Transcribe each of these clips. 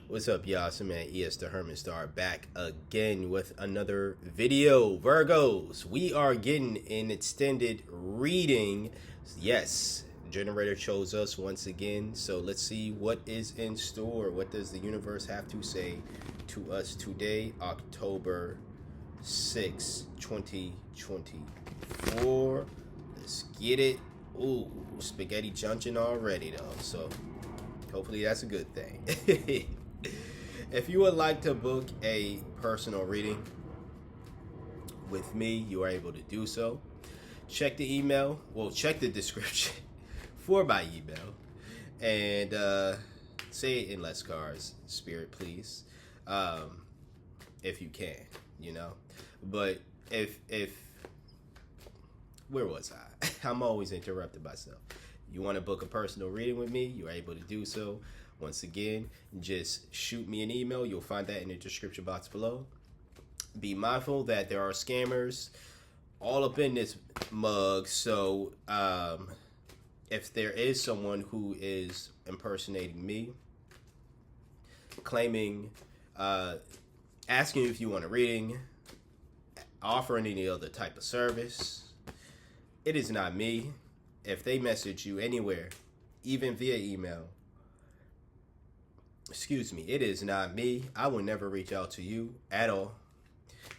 What's up, y'all? It's your man ES the Herman Star back again with another video. Virgos, we are getting an extended reading. Yes, generator chose us once again. So let's see what is in store. What does the universe have to say to us today, October 6, 2024. Let's get it. Ooh, spaghetti junction already though. So hopefully that's a good thing. If you would like to book a personal reading with me, you are able to do so. Check the email. Well, check the description for my email. And say it in less cars, spirit, please. If you can, you know. But if where was I? I'm always interrupting myself. You want to book a personal reading with me, you're able to do so. Once again, just shoot me an email. You'll find that in the description box below. Be mindful that there are scammers all up in this mug. So if there is someone who is impersonating me, claiming, asking if you want a reading, offering any other type of service, it is not me. If they message you anywhere, even via email, it is not me. I will never reach out to you at all.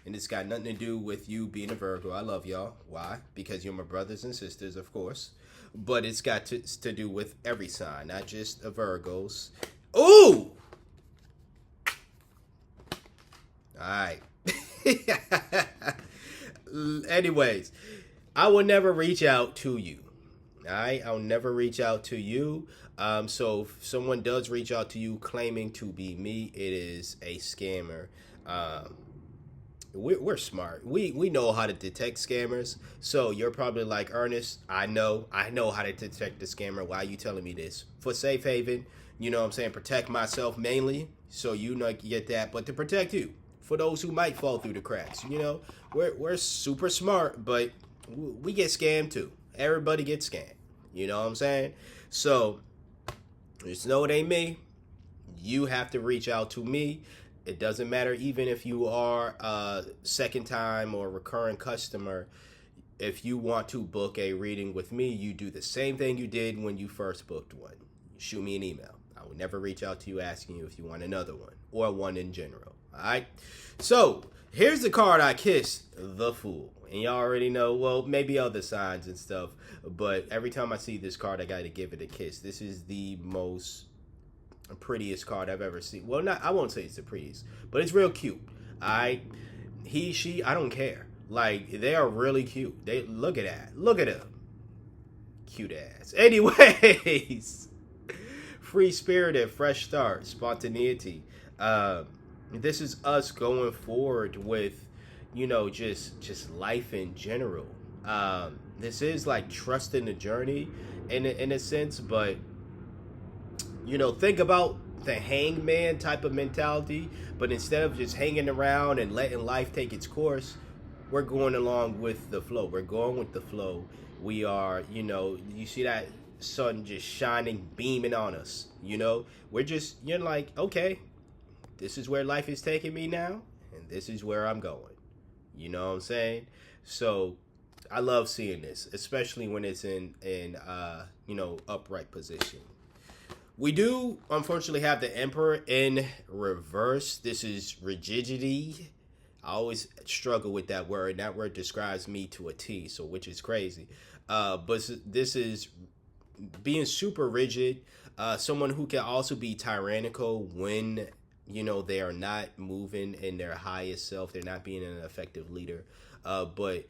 And it's got nothing to do with you being a Virgo. I love y'all. Why? Because you're my brothers and sisters, of course. But it's got to do with every sign, not just the Virgos. Ooh! Alright. Anyways, I will never reach out to you. Alright? I'll never reach out to you. So if someone does reach out to you claiming to be me, it is a scammer. We're smart. We know how to detect scammers. So you're probably like, Ernest, I know how to detect the scammer. Why are you telling me this? For safe haven, you know what I'm saying? Protect myself mainly, so you know get that, but to protect you. For those who might fall through the cracks. You know, we're super smart, but we get scammed too. Everybody gets scammed. You know what I'm saying? So just know it ain't me. You have to reach out to me. It doesn't matter even if you are a second time or recurring customer. If you want to book a reading with me, you do the same thing you did when you first booked one. You shoot me an email. I will never reach out to you asking you if you want another one or one in general. All right. So here's the card I kissed, the Fool. And y'all already know, well, maybe other signs and stuff, but every time I see this card, I got to give it a kiss. This is the most prettiest card I've ever seen. Well, I won't say it's the prettiest, but it's real cute. He, she, I don't care. Like, they are really cute. Look at that. Look at them. Cute ass. Anyways, free spirited, fresh start, spontaneity. This is us going forward with, you know, just life in general. This is like trusting the journey in a sense, but you know, think about the hangman type of mentality, but instead of just hanging around and letting life take its course, we're going along with the flow. We're going with the flow. We are, you know, you see that sun just shining, beaming on us, you know, you're like, okay, this is where life is taking me now, and this is where I'm going. You know what I'm saying? So I love seeing this, especially when it's in you know, upright position. We do, unfortunately, have the Emperor in reverse. This is rigidity. I always struggle with that word. That word describes me to a T, so which is crazy. But this is being super rigid. Someone who can also be tyrannical when, you know, they are not moving in their highest self. They're not being an effective leader. But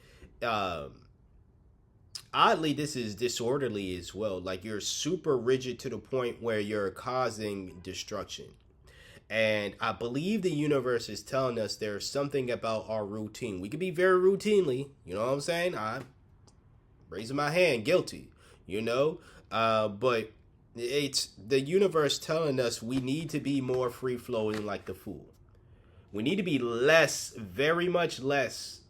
oddly, this is disorderly as well. Like, you're super rigid to the point where you're causing destruction. And I believe the universe is telling us there's something about our routine. We could be very routinely, you know what I'm saying? I'm raising my hand, guilty, you know? But it's the universe telling us we need to be more free-flowing like the Fool. We need to be less, very much less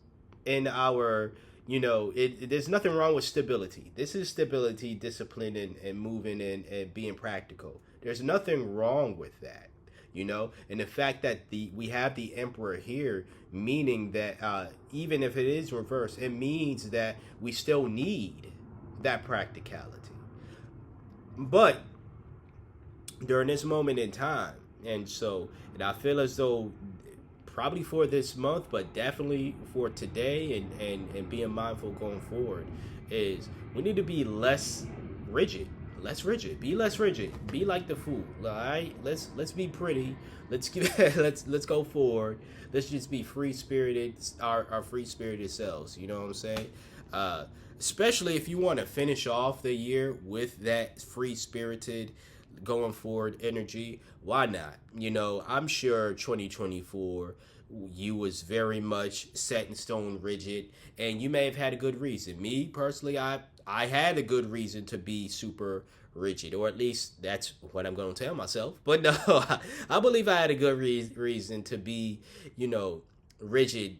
in our, you know, there's nothing wrong with stability. This is stability, discipline, and moving and being practical. There's nothing wrong with that. you know. And the fact that we have the Emperor here, meaning that even if it is reversed, it means that we still need that practicality. But during this moment in time, and I feel as though probably for this month, but definitely for today, and being mindful going forward, is we need to be less rigid. Less rigid. Be less rigid. Be like the fool. All right. Let's be pretty. Let's get let's go forward. Let's just be free spirited. Our free spirited selves. You know what I'm saying? Especially if you want to finish off the year with that free spirited, going forward energy. Why not? You know, I'm sure 2024 you was very much set in stone rigid, and you may have had a good reason. Me personally, I had a good reason to be super rigid, or at least that's what I'm going to tell myself. But no, I believe I had a good reason to be, you know, rigid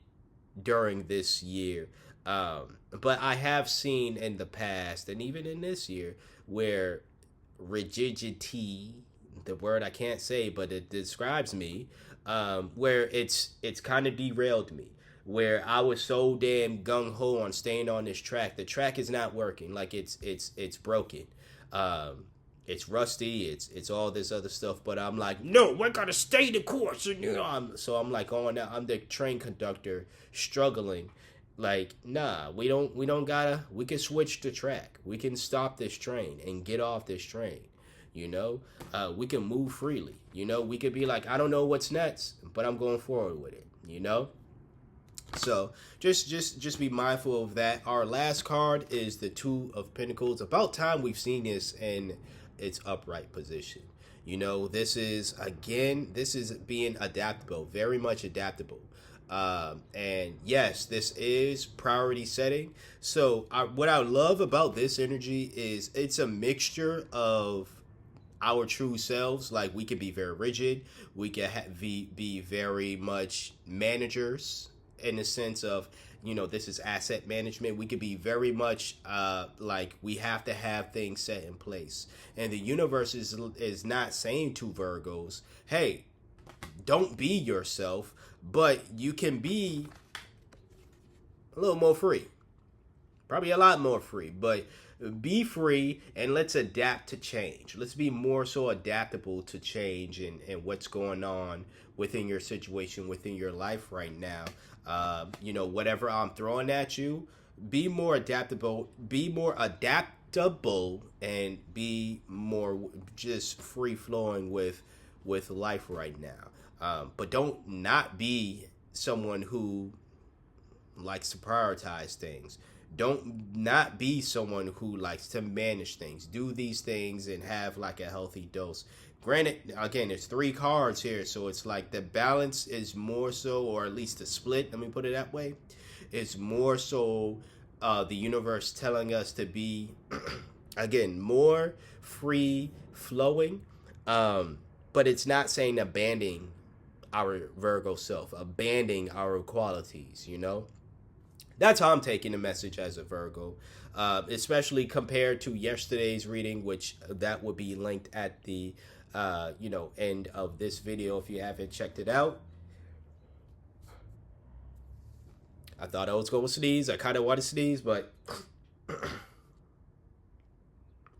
during this year. But I have seen in the past, and even in this year, where rigidity, the word I can't say, but it describes me, where it's kind of derailed me. Where I was so damn gung ho on staying on this track, the track is not working. Like it's broken, it's rusty, it's all this other stuff. But I'm like, no, we're gonna stay the course. And, you know, I'm like on now. I'm the train conductor struggling. Like, nah, we don't gotta. We can switch the track. We can stop this train and get off this train. You know, we can move freely. You know, we could be like, I don't know what's next, but I'm going forward with it. You know. So just be mindful of that. Our last card is the Two of Pentacles. About time we've seen this in its upright position. You know, this is being adaptable, very much adaptable. And yes, this is priority setting. So what I love about this energy is it's a mixture of our true selves. Like, we can be very rigid, we can be very much managers, in the sense of, you know, this is asset management. We could be very much like we have to have things set in place, and the universe is not saying to Virgos, hey, don't be yourself, but you can be a little more free, probably a lot more free, but be free, and let's adapt to change. Let's be more so adaptable to change and what's going on within your situation, within your life right now. You know, whatever I'm throwing at you, be more adaptable, and be more just free flowing with life right now. But don't not be someone who likes to prioritize things. Don't not be someone who likes to manage things. Do these things and have like a healthy dose. Granted, again, there's 3 cards here, so it's like the balance is more so, or at least the split, let me put it that way, is more so the universe telling us to be, again, more free flowing, but it's not saying abandoning our Virgo self, abandoning our qualities, you know? That's how I'm taking the message as a Virgo, especially compared to yesterday's reading, which that would be linked at the you know, end of this video if you haven't checked it out. I thought I was going to sneeze. I kind of want to sneeze, but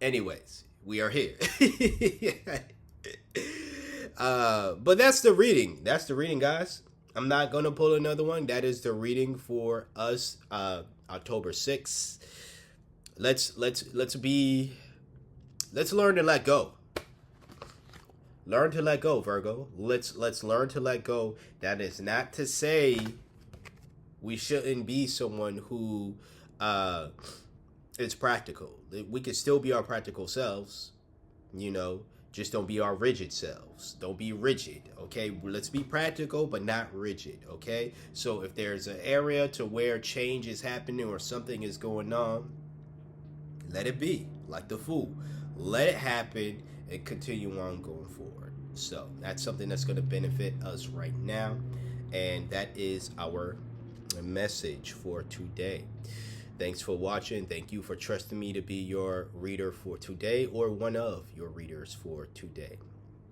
anyways, we are here. But that's the reading. That's the reading, guys. I'm not gonna pull another one. That is the reading for us, October 6th. Let's learn to let go. Learn to let go, Virgo. Let's learn to let go. That is not to say we shouldn't be someone who is practical. We can still be our practical selves, you know. Just don't be our rigid selves. Don't be rigid, okay? Let's be practical, but not rigid, okay? So if there's an area to where change is happening or something is going on, let it be, like the Fool. Let it happen and continue on going forward. So that's something that's going to benefit us right now, and that is our message for today. Thanks for watching. Thank you for trusting me to be your reader for today, or one of your readers for today.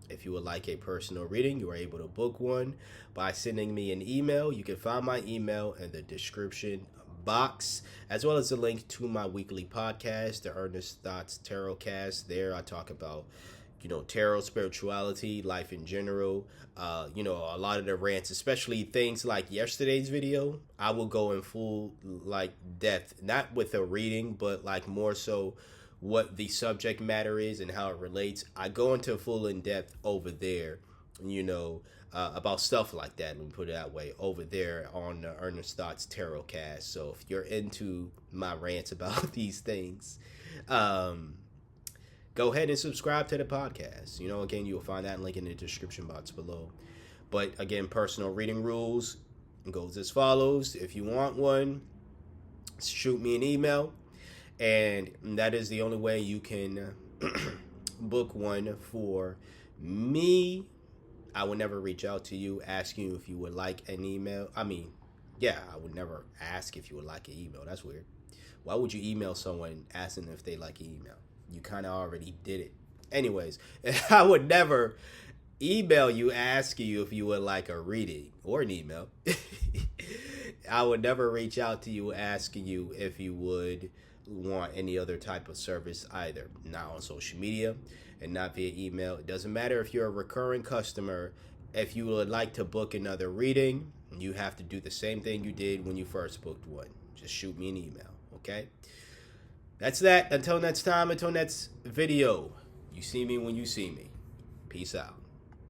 If you would like a personal reading, you are able to book one by sending me an email. You can find my email in the description box, as well as a link to my weekly podcast, the Earnest Thoughts Tarot Cast. There I talk about, tarot, spirituality, life in general. A lot of the rants, especially things like yesterday's video, I will go in full like depth, not with a reading, but like more so what the subject matter is and how it relates. I go into full in depth over there, about stuff like that. Let me put it that way, over there on the Earnest Thoughts Tarot Cast. So if you're into my rants about these things, go ahead and subscribe to the podcast. Again, you'll find that link in the description box below. But again, personal reading rules goes as follows. If you want one, shoot me an email. And that is the only way you can book one for me. I would never reach out to you asking you if you would like an email. I would never ask if you would like an email. That's weird. Why would you email someone asking if they like an email? You kind of already did it. Anyways, I would never email you asking you if you would like a reading or an email. I would never reach out to you asking you if you would want any other type of service either. Not on social media and not via email. It doesn't matter if you're a recurring customer. If you would like to book another reading, you have to do the same thing you did when you first booked one. Just shoot me an email, okay? That's that. Until next time, until next video. You see me when you see me. Peace out.